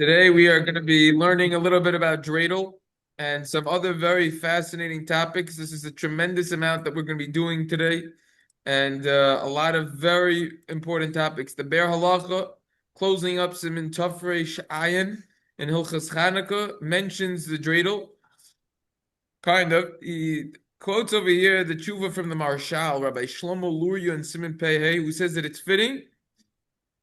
Today we are going to be learning a little bit about dreidel and some other very fascinating topics. This is a tremendous amount that we're going to be doing today, and a lot of very important topics. The Bear Halacha, closing up Siman Tafrei Sh'ayin in Hilchos Chanukah, mentions the dreidel. Kind of. He quotes over here the tshuva from the Marshal, Rabbi Shlomo Luria and Siman Pei, who says that it's fitting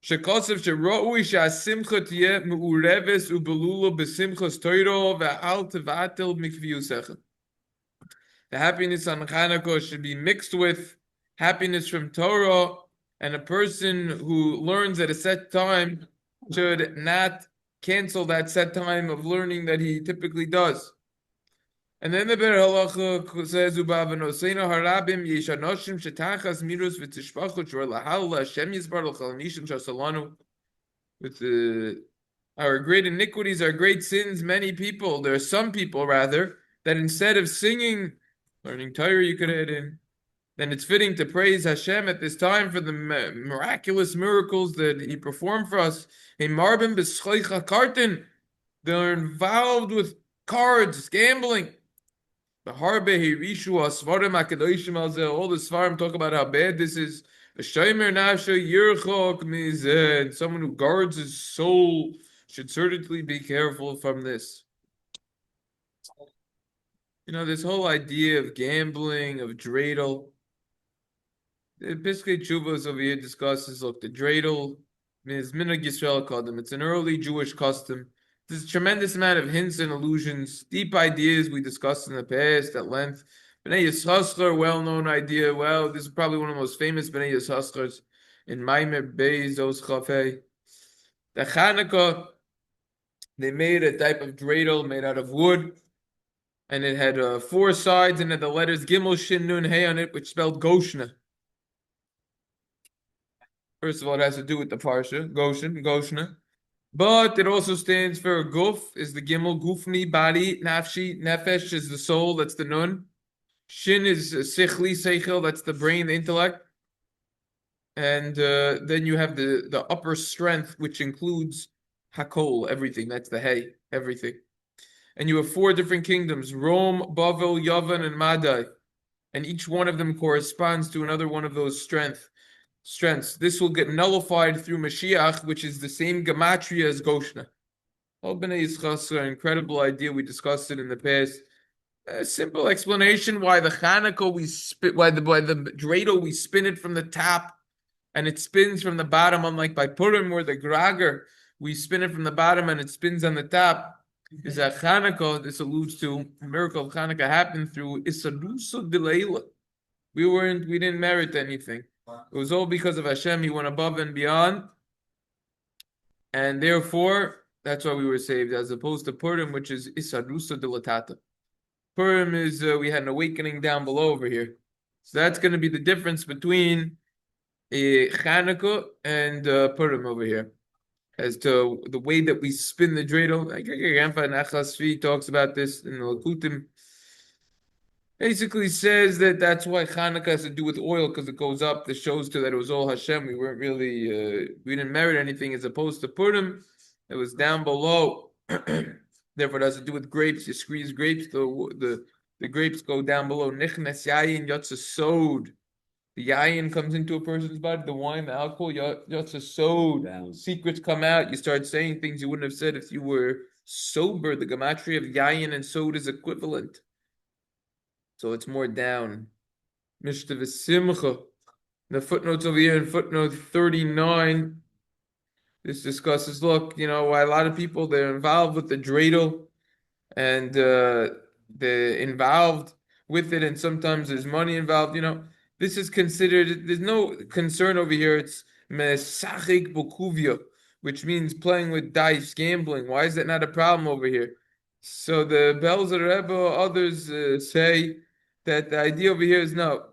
שכוסף שראוי שהשמחה תהיה מעורבת ובלולה בשמחת תורה ואל תבטל מקביוסך. The happiness on Chanukah should be mixed with happiness from Torah, and a person who learns at a set time should not cancel that set time of learning that he typically does. And then the Ber Halacha says, "Ubavanoseina harabim yeshanoshim shetachas mirus v'tishpachut shor lahal Hashem yisbar l'chalnishin shasalanu." With our great iniquities, our great sins, many people, there are some people rather, that instead of singing, learning Torah, you could add in, then it's fitting to praise Hashem at this time for the miraculous miracles that He performed for us. Marbim b'schoicha kartin, they're involved with cards, gambling. The Harbe Hirishu Asvarim Akadoshim Alzeh, all the Svarim talk about how bad this is. A Shomer Nafsha Yirchok Mizeh, someone who guards his soul should certainly be careful from this. You know, this whole idea of gambling, of dreidel. The Piskei Tshuvos over here discusses, look, the dreidel is Minhag Yisrael Kadam. It's an early Jewish custom. There's a tremendous amount of hints and allusions, deep ideas we discussed in the past at length. Bnei Yisachar, well-known idea. Well, this is probably one of the most famous Bnei Yisachars in Maimer Beis Os Chafei. The Chanukah, they made a type of dreidel made out of wood, and it had 4 sides, and it had the letters Gimel Shin Nun Hey on it, which spelled Goshna. First of all, it has to do with the parsha, Goshen, Goshna. But it also stands for Guf, is the Gimel, Gufni, body, Nafshi, Nefesh is the soul, that's the Nun. Shin is Sichli, Seichel, that's the brain, the intellect. And then you have the upper strength, which includes Hakol, everything, that's the Hey, everything. And you have 4 different kingdoms, Rome, Bavel, Yavan, and Madai. And each one of them corresponds to another one of those strengths. This will get nullified through Mashiach, which is the same gematria as Goshna. All Bnei Yisachar, an incredible idea. We discussed it in the past. A simple explanation why the Chanukah why the dreidel we spin it from the top, and it spins from the bottom. Unlike by Purim, where the Grager we spin it from the bottom and it spins on the top. Is that Chanukah? This alludes to a miracle of Chanukah happened through Isadusa Dileila. We didn't merit anything. It was all because of Hashem. He went above and beyond. And therefore, that's why we were saved, as opposed to Purim, which is Isarusa Dilatata. Purim is, we had an awakening down below over here. So that's going to be the difference between Chanukah and Purim over here. As to the way that we spin the dreidel. Like Grandpa Nachasvi talks about this in the Lakutim. Basically says that that's why Chanukah has to do with oil, because it goes up. This shows to that it was all Hashem. We weren't really, we didn't merit anything, as opposed to Purim. It was down below. Therefore, it has to do with grapes. You squeeze grapes, the grapes go down below. Nichnes yayin yotza sod. The yayin comes into a person's body. The wine, the alcohol, yotza sod. Secrets come out. You start saying things you wouldn't have said if you were sober. The gematria of yayin and sod is equivalent. So it's more down. Mishna Berura. The footnotes over here in footnote 39, this discusses, look, you know, why a lot of people, they're involved with the dreidel, and they're involved with it, and sometimes there's money involved, you know. This is considered, there's no concern over here. It's mesachik bokuvia, which means playing with dice, gambling. Why is that not a problem over here? So the Belzer Rebbe, others say that the idea over here is no,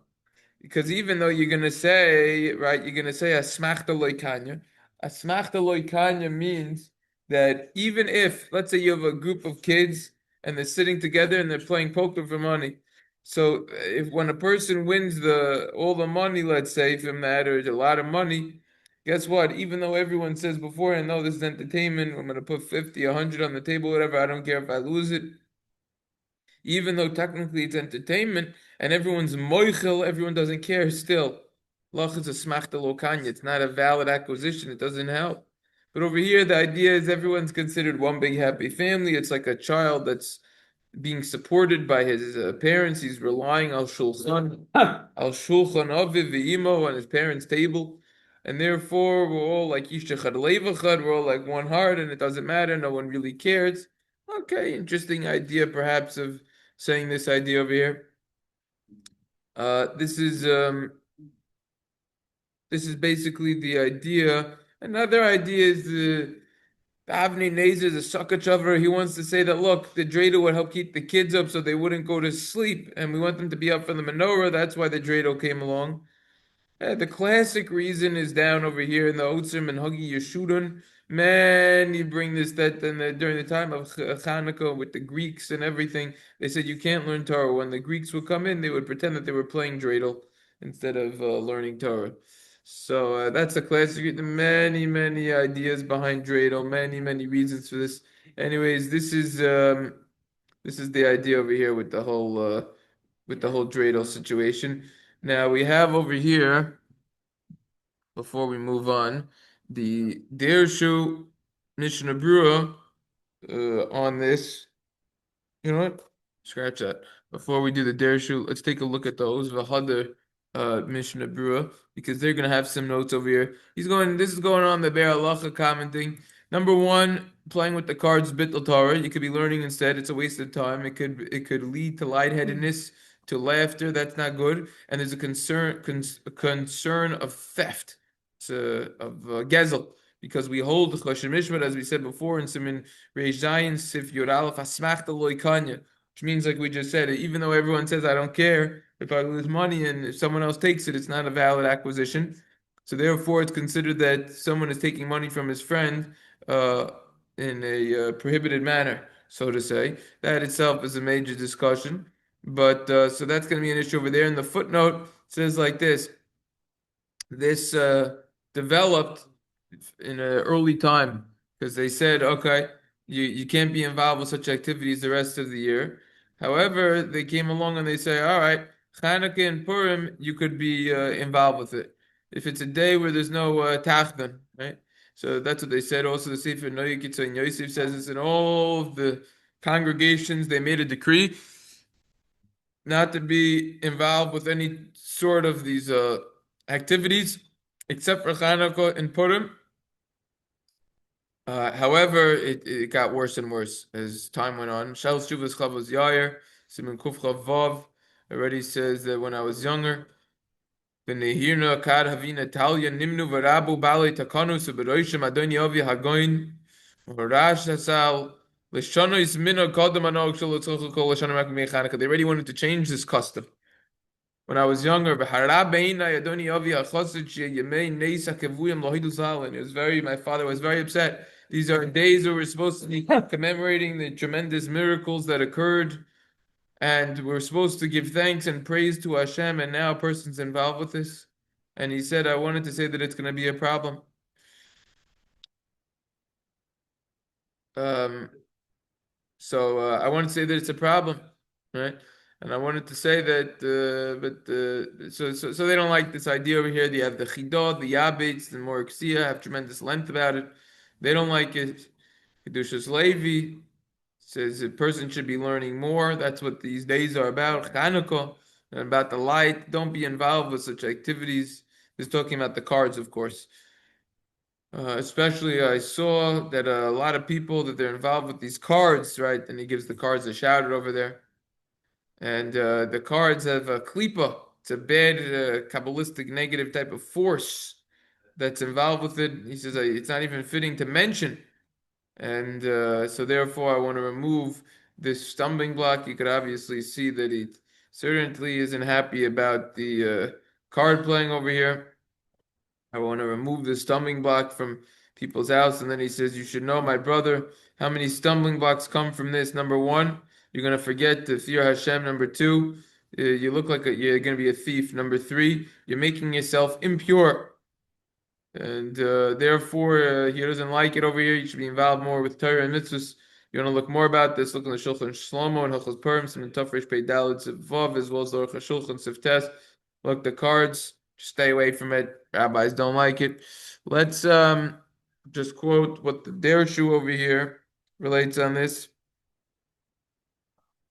because even though you're going to say, right, you're going to say asmachta loikanya. Asmachta loikanya means that even if, let's say you have a group of kids and they're sitting together and they're playing poker for money. So if when a person wins all the money, let's say from that, or a lot of money, Guess what? Even though everyone says beforehand, no, this is entertainment, I'm gonna put 50, 100 on the table, whatever, I don't care if I lose it. Even though technically it's entertainment and everyone's moichel, everyone doesn't care still. Lach is a smachta lokanya. It's not a valid acquisition. It doesn't help. But over here, the idea is everyone's considered one big happy family. It's like a child that's being supported by his parents. He's relying al shulchan, al shulchan aviv v'imo on his parents' table. And therefore, we're all like Yishtachad Levachad, we're all like one heart, and it doesn't matter, no one really cares. Okay, interesting idea, perhaps, of saying this idea over here. This is basically the idea. Another idea is the Avnei Nezer, the sucker chover. He wants to say that look, the dreidel would help keep the kids up so they wouldn't go to sleep, and we want them to be up for the menorah. That's why the dreidel came along. The classic reason is down over here in the Otzim and Hagi Yeshudun. Man, you bring this that during the time of Chanukah with the Greeks and everything, they said you can't learn Torah. When the Greeks would come in, they would pretend that they were playing dreidel instead of learning Torah. So that's a classic. Many, many ideas behind dreidel. Many, many reasons for this. Anyways, this is the idea over here with the whole dreidel situation. Now we have over here, before we move on, the Dershu Mishna Berura on this. You know what? Scratch that. Before we do the Dershu, let's take a look at those Vahadar Mishna Berura, because they're gonna have some notes over here. This is going on the Be'er Halacha commenting. Number one, playing with the cards bittul Torah. You could be learning instead. It's a waste of time. It could lead to lightheadedness, to laughter. That's not good. And there's a concern of theft, of gezel, because we hold the Choshen Mishpat, as we said before, in Simin Reish Zayin Sif Yud Aleph Hasmachta Loy Kanya, which means, like we just said, even though everyone says I don't care if I lose money and if someone else takes it, it's not a valid acquisition. So therefore, it's considered that someone is taking money from his friend uh, in a prohibited manner, so to say. That itself is a major discussion. But so that's going to be an issue over there. And the footnote says like this: this developed in an early time because they said, okay, you can't be involved with such activities the rest of the year. However, they came along and they say, all right, Chanukah and Purim, you could be involved with it. If it's a day where there's no tachdon, right? So that's what they said. Also, the Sefer Noyik Yitzhak Yosef says this in all of the congregations. They made a decree not to be involved with any sort of these activities except for Chanukah and Purim. However, it got worse and worse as time went on. Shal Shuvas Chavos Yair, Simon Kuf Vav already says that when I was younger, the Nehirna Kad Havina Talia Nimnu Varabu Bale Takanu Suberoishim Adoni Avi Hagoin Horash Hasal Lishano Ismina Kodam Anog Shalotzoko Lashana Makmi Chanukah. They already wanted to change this custom. When I was younger, and my father was very upset. These are days where we're supposed to be commemorating the tremendous miracles that occurred, and we're supposed to give thanks and praise to Hashem, and now a person's involved with this. And he said, I wanted to say that it's going to be a problem. Um, so I want to say that it's a problem, right? And I wanted to say that, so they don't like this idea over here. They have the chidot, the yabits, the morixia have tremendous length about it. They don't like it. Kedushas Levi says a person should be learning more. That's what these days are about. Chanukah, and about the light. Don't be involved with such activities. He's talking about the cards, of course. Especially, I saw that a lot of people that they're involved with these cards, right? And he gives the cards a shout out over there. And the cards have a klipa. It's a bad Kabbalistic negative type of force that's involved with it. He says it's not even fitting to mention. And so therefore I want to remove this stumbling block. You could obviously see that he certainly isn't happy about the card playing over here. I want to remove the stumbling block from people's house. And then he says, you should know, my brother, how many stumbling blocks come from this. Number one, you're going to forget to fear Hashem. Number two, you look like you're going to be a thief. Number three, you're making yourself impure. and therefore he doesn't like it over here. You should be involved more with Torah and mitzvahs. You want to look more about this? Look in the Shulchan Shlomo and Hilchos Purim, some Tafresh Pei Daled Vav, as well as the Aruch HaShulchan Siftes. Look the cards. Just stay away from it. Rabbis don't like it. Let's just quote what the Dershu over here relates on this.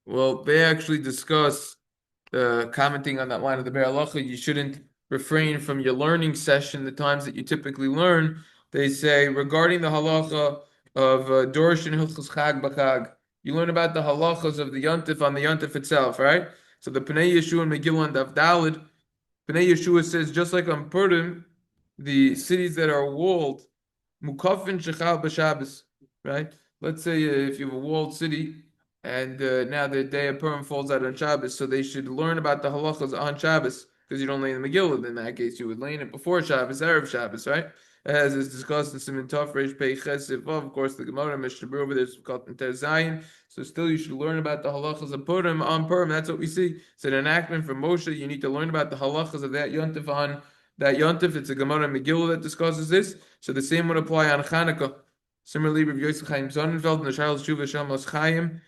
Well, they actually discuss commenting on that line of the Be'er Halacha. You shouldn't refrain from your learning session, the times that you typically learn. They say regarding the halacha of Dorish and Hilchos Chag B'Chag, you learn about the halachas of the Yontif on the Yontif itself, right? So the Pnei Yeshua and Megillah and Daf Dalid, Pnei Yeshua says just like on Purim, the cities that are walled, Mukafin Shechal B'Shabbos, right? Let's say if you have a walled city and now the day of Purim falls out on Shabbos, so they should learn about the halachas on Shabbos because you don't lay in the Megillah. In that case, you would lay in it before Shabbos, Erev Shabbos, right? As is discussed in Siman Tov Reish Pei Chesed Vav, of course, the Gemara Mishna Berura over there is called in Zion. So still, you should learn about the halachas of Purim on Purim. That's what we see. It's an enactment from Moshe. You need to learn about the halachas of that yontif on that yontif. It's a Gemara Megillah that discusses this. So the same would apply on Chanukah. Similarly, Rav Yosef Chaim Sonnenfeld in the Shailos Shuva Shamos Chaim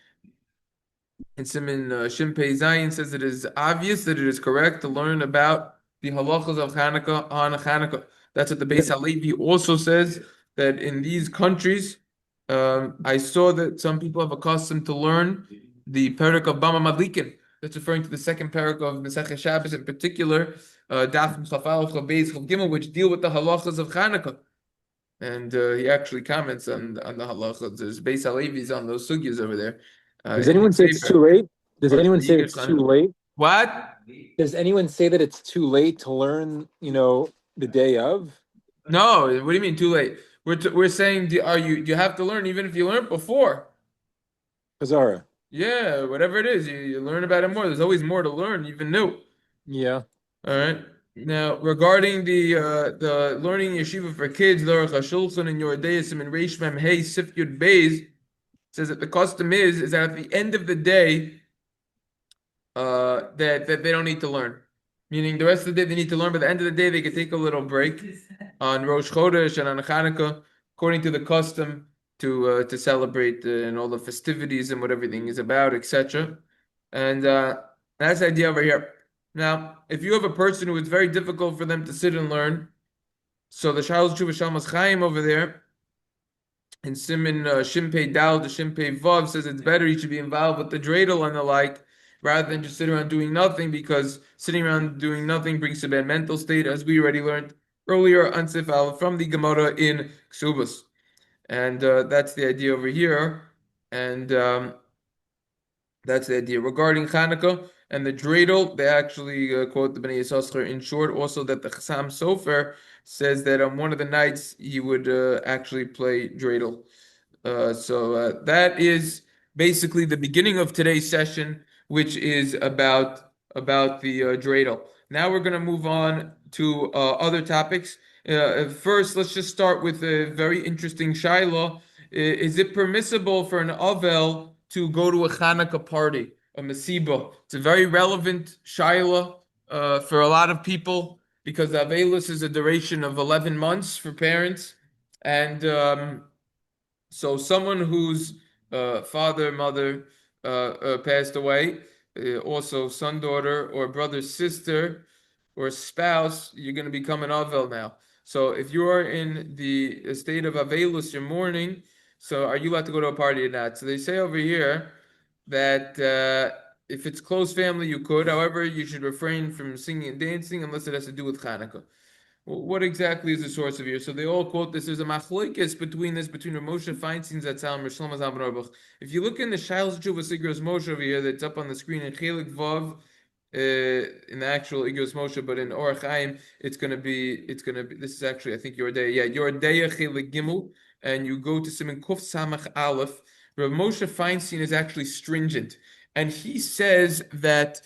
in Siman Shin Pei Zayin says it is obvious that it is correct to learn about the halachas of Chanukah on Chanukah. That's what the Beis Halevi also says, that in these countries, I saw that some people have accustomed to learn the parak of Bama Madlikin. That's referring to the second parak of Masechet Shabbos in particular, Daf Chafal Chabeis Chav Gimel, which deal with the halachas of Chanukah. And he actually comments on the halachas. There's Beis Halevi's on those sugyas over there. Does anyone say it's too late? Does anyone say it's too late? What? Does anyone say that it's too late to learn, the day of? No, what do you mean too late? We're saying do you have to learn even if you learned before? Hazara. Yeah, whatever it is, you learn about it more. There's always more to learn, even new. Yeah. All right. Now, regarding the learning yeshiva for kids, the Aruch HaShulchan and Yoreh De'asim and Reish Mem Hey Sif Yud Beis says that the custom is that at the end of the day, that they don't need to learn. Meaning the rest of the day they need to learn, but at the end of the day they can take a little break on Rosh Chodesh and on Chanukah, according to the custom to celebrate and all the festivities and what everything is about, etc. And that's the idea over here. Now, if you have a person who it's very difficult for them to sit and learn, so the Shailos Tshuva Shalmas Chaim over there in Siman Shin Pei Dal to Shin Pei Vav says it's better you should be involved with the dreidel and the like rather than just sit around doing nothing, because sitting around doing nothing brings a bad mental state, as we already learned earlier on Sifal from the Gemara in Ksubas. And that's the idea over here. And that's the idea. Regarding Chanukah and the dreidel, they actually quote the Bnei Yissaschar in short also that the Chassam Sofer says that on one of the nights he would actually play dreidel. So that is basically the beginning of today's session, which is about the dreidel. Now we're going to move on to other topics. First, let's just start with a very interesting shaila. Is it permissible for an avel to go to a Chanukah party, a masiba? It's a very relevant shaila for a lot of people because the avelus is a duration of 11 months for parents, and so someone whose father, mother passed away, also son, daughter, or brother, sister, or spouse, you're going to become an avel now. So if you are in the state of avelus, you're mourning, so are you allowed to go to a party or not? So they say over here that if it's close family, you could. However, you should refrain from singing and dancing unless it has to do with Chanukah. What exactly is the source of here? So they all quote this. There's a machlokes between Rav Moshe Feinstein's Zatzal and Rav Shlomo Zalman Auerbach. If you look in the Shailos Tshuva Sigros Moshe over here, that's up on the screen in Chelik Vav, in the actual Igros Moshe, but in Orach Chaim, it's gonna be. This is actually, I think, Yoreh De'ah. Yeah, Yoreh De'ah Chelik Gimel, and you go to Siman Kuf Samach Aleph. Rav Moshe Feinstein is actually stringent, and he says that.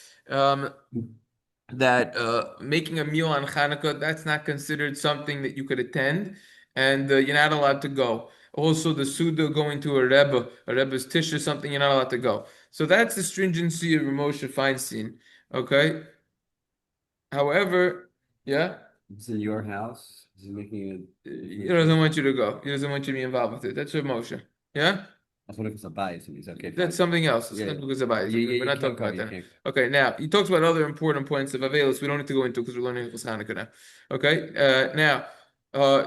Making a meal on Hanukkah, that's not considered something that you could attend, and you're not allowed to go. Also, the Suda going to a Rebbe's Tish or something, you're not allowed to go. So that's the stringency of Moshe Feinstein. Okay. However, yeah. It's in your house. This is making He doesn't want you to go. He doesn't want you to be involved with it. That's your motion. Yeah? That's what if it's a bias and he's okay. That's something else. It's Yeah, not because of bias. yeah, We're not you talking can't about go, that. you can't. Okay, now he talks about other important points of Avelis. We don't need to go into because we're learning Hilchos Chanukah now. Okay, now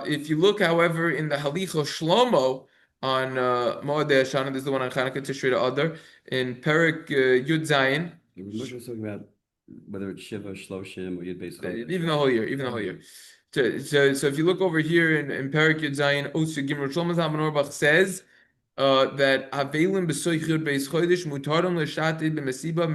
if you look, however, in the Halichos Shlomo on Moedei Hashanah, this is the one on Chanukah Tishrei the other in Perik Yud Zayin. Moshe was talking about whether it's Shiva, Shloshim, or Yud Beis Chodesh. Even the whole year, even the whole year. So if you look over here in Perik Yud Zayin, Osu Gimel Shlomo Zalman Auerbach says that Avelim b'soichud beis chodesh mutarim l'shatid b'mesiba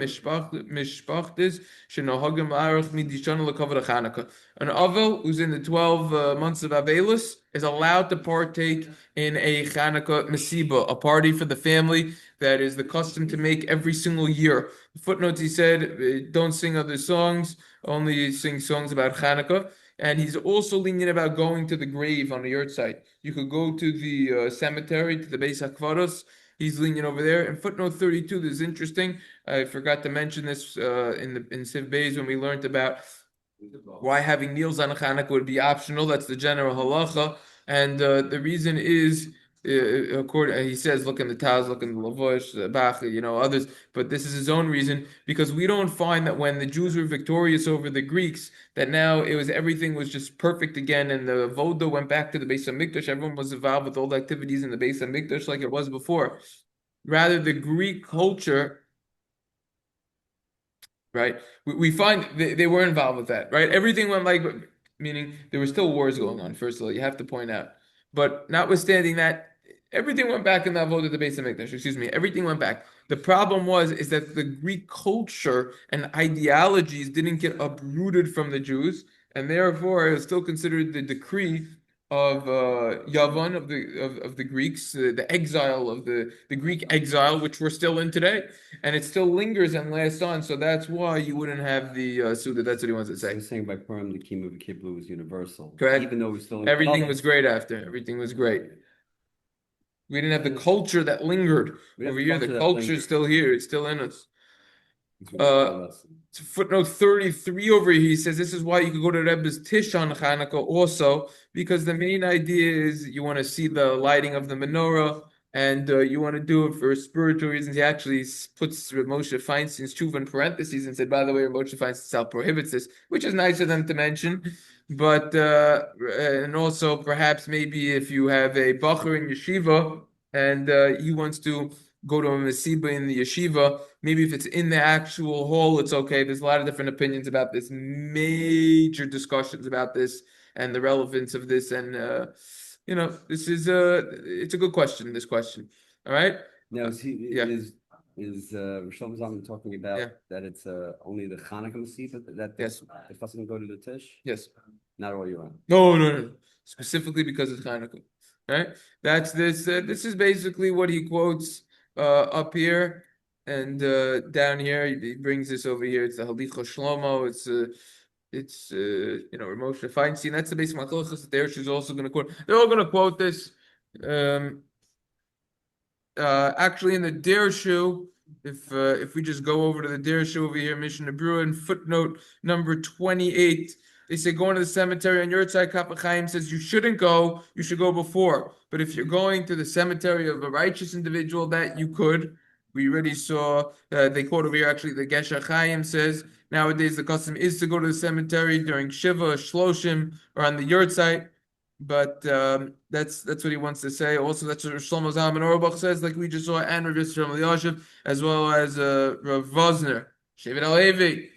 mishpachtis shenohagim la'arach midishana l'kavod Chanukah. An Avel who's in the 12 months of Avelus is allowed to partake in a Chanukah mesiba, a party for the family that is the custom to make every single year. Footnotes, he said, don't sing other songs, only sing songs about Chanukah. And he's also lenient about going to the grave on the yurt site. You could go to the cemetery, to the Beis HaKvaros. He's lenient over there. And footnote 32, this is interesting. I forgot to mention this in Siv Beis when we learned about why having meals on Chanukah would be optional. That's the general halacha. And the reason is, he says, look in the Taz, look in the Lavush, the Bach, others, but this is his own reason, because we don't find that when the Jews were victorious over the Greeks, that now everything was just perfect again, and the Voda went back to the Beis HaMikdash. Everyone was involved with all the activities in the Beis HaMikdash like it was before. Rather, the Greek culture, right? We find they were involved with that, right? Everything went meaning there were still wars going on, first of all, you have to point out. But notwithstanding that, everything went back in the Avodah the Beis HaMikdash, excuse me, everything went back. The problem is that the Greek culture and ideologies didn't get uprooted from the Jews, and therefore it was still considered the decree of Yavan of the Greeks, the exile of the Greek exile, which we're still in today, and it still lingers and lasts on. So that's why you wouldn't have the Suda. That's what he wants to say. He's saying by Purim the Kima of Kiblu was universal, Correct. even though we're still in everything was great after. Everything was great. We didn't have the culture that lingered over here. The culture is still here. It's still in us. Footnote 33 over here, he says this is why you could go to Rebbe's Tish on Chanukah also, because the main idea is you want to see the lighting of the menorah, and you want to do it for spiritual reasons. He actually puts Moshe Feinstein's tshuva in parentheses and said, by the way, Moshe Feinstein prohibits this, which is nice of them to mention. But and also perhaps maybe if you have a bacher in yeshiva and he wants to go to a mesiba in the yeshiva, maybe if it's in the actual hall, it's okay. There's a lot of different opinions about this, major discussions about this and the relevance of this, and this is it's a good question. This question, all right? Now, is Rishon Zalman talking about that it's only the Chanukah Mesiba that yes, the Chassadim go to the Tish? Yes, not all year round. No. Specifically because it's Chanukah, right? That's this. This is basically what he quotes up here, and down here he brings this over here. It's the Halichos Shlomo. It's Moshe Feinstein. That's the basic machlokes there. She's also going to quote. They're all going to quote this. Actually, in the Dirshu, if we just go over to the Dirshu over here, Mishna Berura, in footnote number 28, they say going to the cemetery on your side. Kaf HaChaim says you shouldn't go. You should go before. But if you're going to the cemetery of a righteous individual, that you could. We already saw. They quote over here. Actually, the Gesher Chaim says nowadays the custom is to go to the cemetery during Shiva, Shloshim, or on the yurt site. But that's what he wants to say. Also, that's what Shlomo Zalman Auerbach says, like we just saw, and Rav Yisrael Eliashiv, as well as Rav Vosner, Shevet Alevi.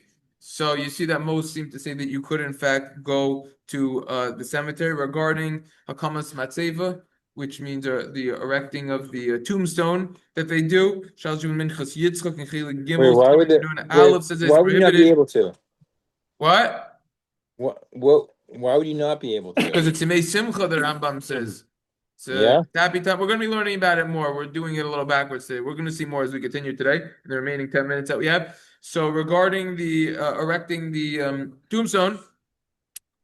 So you see that most seem to say that you could, in fact, go to the cemetery regarding Hakamas Matzeva, which means the erecting of the tombstone that they do. Wait, why would they? Why would you not be able to? What? Why would you not be able to? Because it's Yemei Simcha, the Rambam says. Yeah. Happy time. We're going to be learning about it more. We're doing it a little backwards today. We're going to see more as we continue today in the remaining 10 minutes that we have. So regarding the erecting the tombstone,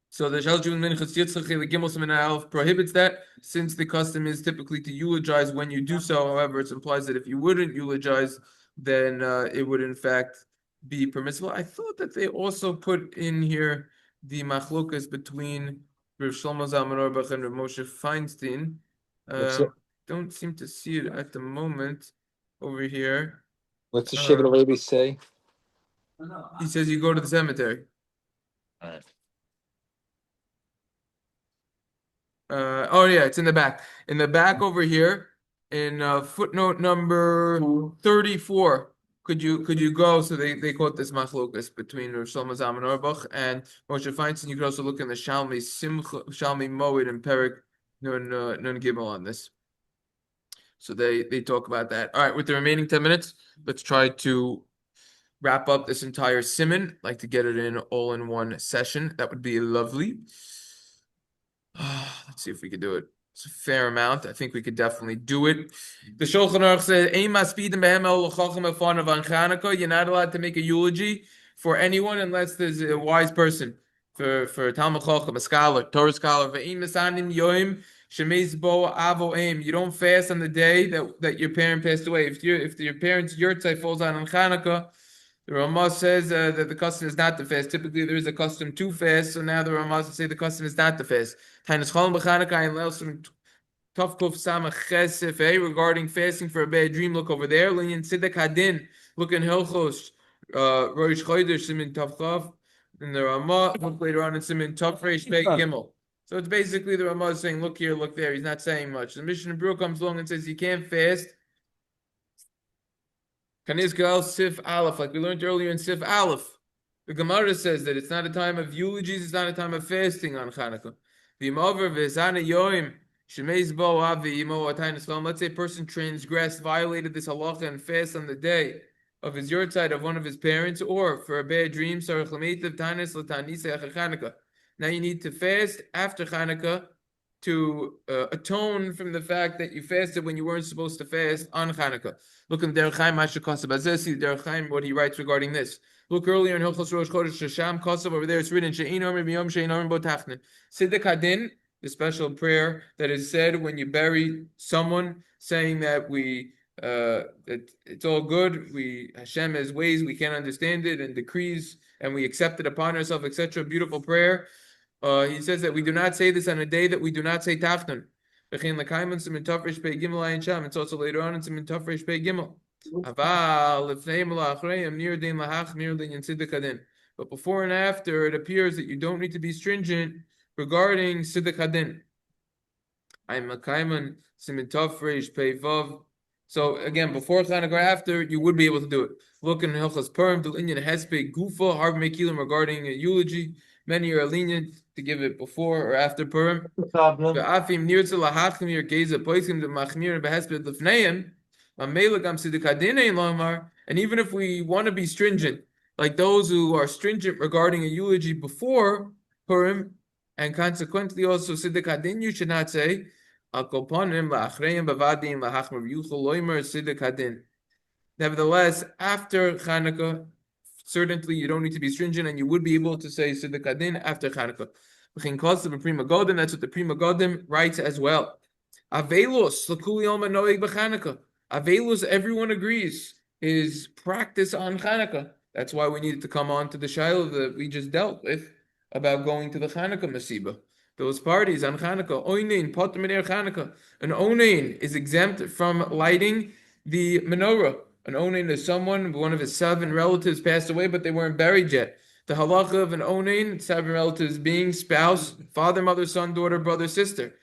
so the Shal Jun Minchas Yitzchak Gimel Siman Aleph prohibits that, since the custom is typically to eulogize when you do so. However, it implies that if you wouldn't eulogize, then it would in fact be permissible. I thought that they also put in here the machlokas between Rav Shlomo Zalman Auerbach and Rav Moshe Feinstein. Don't seem to see it at the moment over here. What's the Shevet Levi say? He says you go to the cemetery. Oh yeah, it's in the back. In the back over here, in footnote number 34. Could you go? So they quote this machlokas between Rav Shlomo Zalman Auerbach and Moshe Feinstein. You could also look in the Shalmi Moed and Perik Nun Gimel on this. So they talk about that. All right, with the remaining 10 minutes, let's try to wrap up this entire siman. I'd like to get it in all in one session. That would be lovely. Let's see if we could do it. It's a fair amount. I think we could definitely do it. The Shulchan Aruch says, you're not allowed to make a eulogy for anyone unless there's a wise person. For Talmud Chacham, a scholar, Torah scholar. You don't fast on the day that your parent passed away. If your parent's yurtzai falls on Chanukah, the Ramah says that the custom is not to fast. Typically, there is a custom to fast, so now the Ramah says the custom is not to fast. Regarding fasting for a bad dream, look over there. Look in hilchos, Rosh Chodesh Simin Tavchav, and the Ramah. Look later on in Simin Tavreish Pei Gimel. So it's basically the Ramah is saying, look here, look there. He's not saying much. The Mishna Berura comes along and says you can't fast. Kanizgal Sif Aleph, like we learned earlier in Sif Aleph. The Gemara says that it's not a time of eulogies, it's not a time of fasting on Chanukah. Let's say a person transgressed, violated this halacha and fast on the day of his yurtzeit of one of his parents, or for a bad dream. Now you need to fast after Chanukah to atone from the fact that you fasted when you weren't supposed to fast on Chanukah. Look in Derech Chaim Derech Chaim, what he writes regarding this. Look earlier in Hilchos Rosh Chodesh Shasham Kosav, over there it's written She'in Omer B'Yom She'in Omer Bo Tachnin. Siddur Hadin, the special prayer that is said when you bury someone, saying that that it's all good, Hashem has ways we can't understand it, and decrees, and we accept it upon ourselves, etc. Beautiful prayer. He says that we do not say this on a day that we do not say Tafnun. It's also later on in Simin Tafresh Pei Gimel. But before and after, it appears that you don't need to be stringent regarding Siddur Hadin. I'm a Kaiman Simin Tafresh Pei Vav. So again, before Chanukah, after, you would be able to do it. Look in Hilchos Purim, the Linyan Hespe Gufa, Harv Mekilim regarding a eulogy. Many are lenient to give it before or after Purim. And even if we want to be stringent, like those who are stringent regarding a eulogy before Purim, and consequently also Siddur Hadin, you should not say, nevertheless, after Chanukah, certainly you don't need to be stringent, and you would be able to say Siddur Hadin after Chanukah. That's what the Prima Godim writes as well. Avelos, Avelos, everyone agrees, is practice on Chanukah. That's why we needed to come on to the Shiloh that we just dealt with about going to the Chanukah Masiba. Those parties on Chanukah, Oinain, Potter Mener Chanukah. An Onain is exempt from lighting the menorah. An Onain is one of his 7 relatives passed away, but they weren't buried yet. The halacha of an Onain, 7 relatives being spouse, father, mother, son, daughter, brother, sister.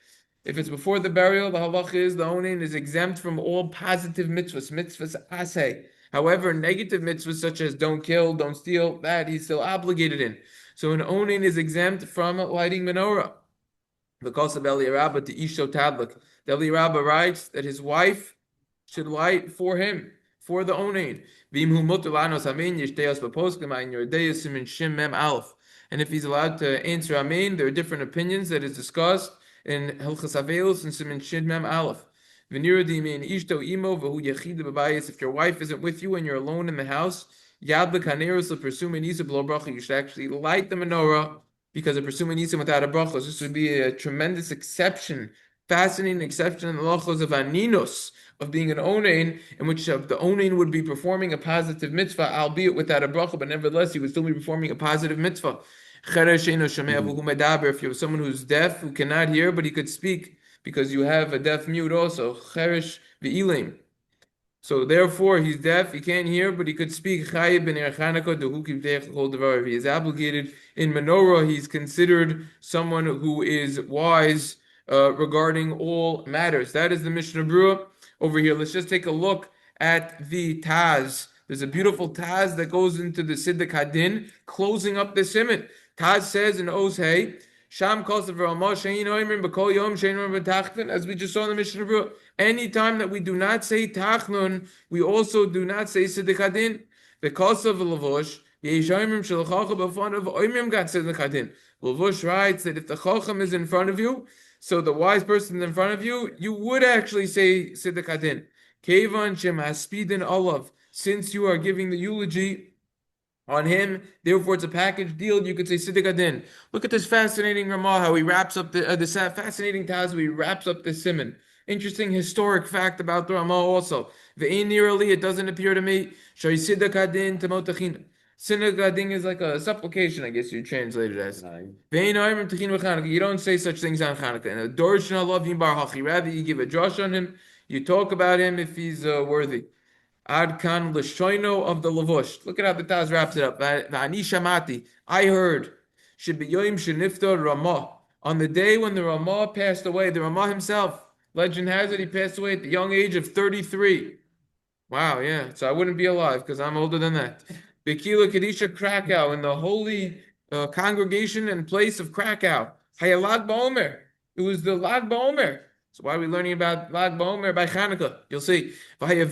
If it's before the burial, the halacha is the Onain is exempt from all positive mitzvahs aseh. However, negative mitzvahs such as don't kill, don't steal, that he's still obligated in. So an Onain is exempt from lighting menorah. The Kos of Eliyarabba to Isho Tadlik. The Eliyarabba writes that his wife should light for him, for the Onain. And if he's allowed to answer Amen, there are different opinions that is discussed in Hilchos Avelos and Simin Shin Mem Aleph. If your wife isn't with you and you're alone in the house, you should actually light the menorah because of pursuing Nisim without a brachos. This would be a tremendous exception, fascinating exception in the halachos of Aninos, of being an Onain, in which the Onain would be performing a positive mitzvah, albeit without a bracha, but nevertheless he would still be performing a positive mitzvah. If you have someone who's deaf who cannot hear but he could speak because you have a deaf mute also. So therefore, he's deaf, he can't hear, but he could speak. He is obligated in menorah. He's considered someone who is wise regarding all matters. That is the Mishnah Berura over here. Let's just take a look at the Taz. There's a beautiful Taz that goes into the Siddiq Hadin, closing up the Siman. Taz says in Oz Hey, Sham calls the as we just saw in the Mishnah Berura. Anytime that we do not say Tachnun, we also do not say Siddiq Hadin. The cost of Lavosh, Lavush writes that if the Chacham is in front of you, so the wise person is in front of you, you would actually say Siddiq Hadin. Kevan Shem Haspidin Olav, since you are giving the eulogy on him, therefore it's a package deal. You could say Siddiq Hadin. Look at this fascinating Ramah, how he wraps up this fascinating Taz, he wraps up the Siman. Interesting historic fact about the Ramah also. Ve'inirali, it doesn't appear to me. Shai Siddiq Hadin Tamotachin. Siddiq Hadin is like a supplication, I guess you translate it as. You don't say such things on Chanukah. And a Dorshan Allah Bar Hachi. Rather, you give a drush on him. You talk about him if he's worthy. Ad kan l'shoino of the lavush. Look at how the Taz wraps it up. V'ani shamati. I heard. Shebiyoyim shenifta Ramah. On the day when the Ramah passed away, the Ramah himself, legend has it, he passed away at the young age of 33. Wow, yeah. So I wouldn't be alive because I'm older than that. Bekila Kadisha Krakow, in the holy congregation and place of Krakow. Hayalag Ba'omer. It was the Lag Ba'omer. So why are we learning about Lag Ba'omer by Chanukah? You'll see. There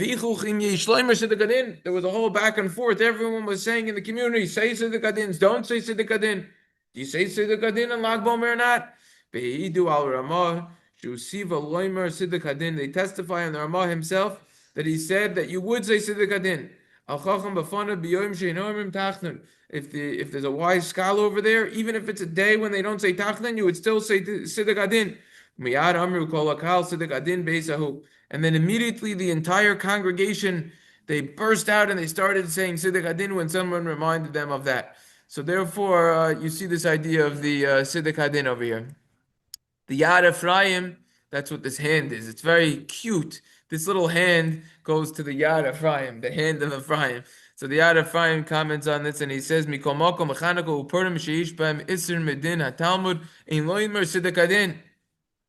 was a whole back and forth. Everyone was saying in the community, say Siddiq Hadins, don't say Siddiq Hadin. Do you say Siddiq Hadin and Lag Ba'omer or not? Be'idu al Ramah, Shusiva Loimer Siddiq Hadin. They testify on the Ramah himself that he said that you would say Siddiq Hadin. If there's a wise scholar over there, even if it's a day when they don't say Tachnan, you would still say Siddiq Hadin. And then immediately the entire congregation, they burst out and they started saying Siddiq Hadin when someone reminded them of that. So therefore, you see this idea of the Siddiq Hadin over here. The Yad Ephraim, that's what this hand is. It's very cute. This little hand goes to the Yad Ephraim, the hand of Ephraim. So the Yad Ephraim comments on this and he says, Mikol Makom Mechaniko Upurim Sheish B'hem Isser Medin HaTalmud Ein Lo Yimer Siddiq Hadin.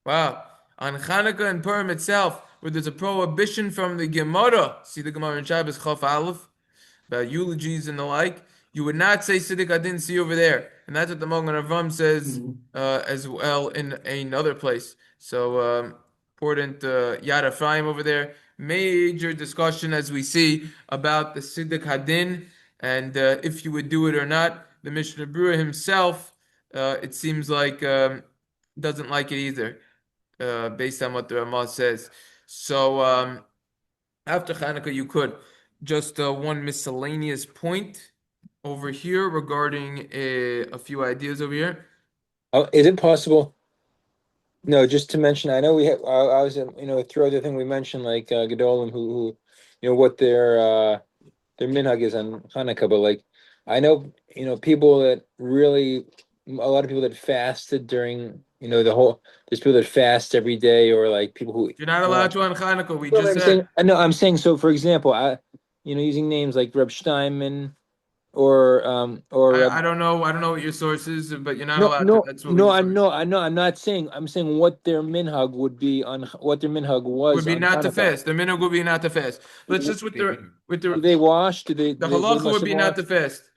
Wow. On Chanukah and Purim itself, where there's a prohibition from the Gemara, see the Gemara in Shabbos Chaf Aleph, about eulogies and the like, you would not say Siddiq Hadin, see over there. And that's what the Magen Avraham says as well in another place. So important Yad Ephraim over there. Major discussion as we see about the Siddiq Hadin and if you would do it or not. The Mishna Berura himself, it seems like doesn't like it either, based on what the Ramah says. So after Chanukah, you could. Just one miscellaneous point over here regarding a few ideas over here. Oh, is it possible? No, just to mention, I know we have. I was, through other thing we mentioned, like Gedolim, who, what their minhag is on Hanukkah, but like, I know, people that really, a lot of people that fasted during, the whole. There's people that fast every day, or like people who. You're not allowed to on Chanukah. We Well, just I'm said. saying, no, I'm saying so. For example, using names like Reb Steinman, or I don't know what your source is, but you're not no, allowed to. no, That's what no, we I'm no, I know. I'm not saying. I'm saying what their minhag would be on what their minhag was would be on not to Hanukkah. fast. The minhag would be not to fast. Let's just with Do the they wash? Do they? the They halacha must would have be not to washed? fast.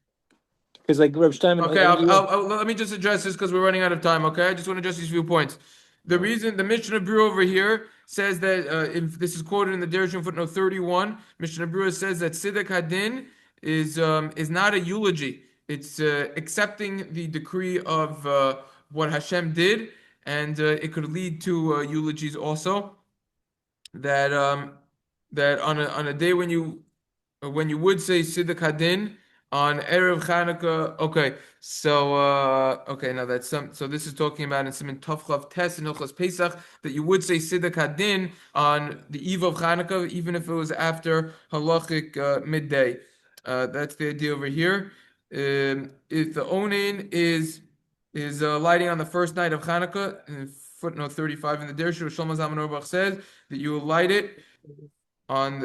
Because like Reb Steinman. Okay, let me just address this because we're running out of time. Okay, I just want to address these few points. The reason the Mishnah Berura over here says that if this is quoted in the Dereshim footnote 31, Mishnah Berura says that Siddiq Hadin is not a eulogy. It's accepting the decree of what Hashem did, and it could lead to eulogies also. That that on a day when you would say Siddiq Hadin on Erev Chanukah. Okay, so okay, now that's some. So this is talking about in Siman Tovchav Tes and Hilchos Pesach that you would say Siddiq Hadin on the eve of Chanukah, even if it was after halachic midday. That's the idea over here. If the onain is lighting on the first night of Chanukah, in footnote 35 in the Dersh, Shlomo Zalman Auerbach says that you will light it on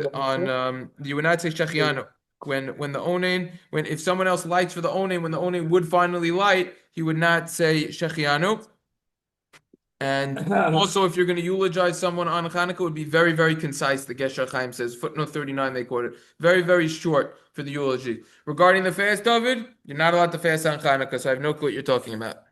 you would not say shechianu. When the onain, when if someone else lights for the onain, when the onain would finally light, he would not say shechianu. And also, if you're going to eulogize someone on Hanukkah, it would be very, very concise. The Gesher Chaim says, footnote 39, they quote it. Very, very short for the eulogy. Regarding the fast, David, you're not allowed to fast on Hanukkah, so I have no clue what you're talking about.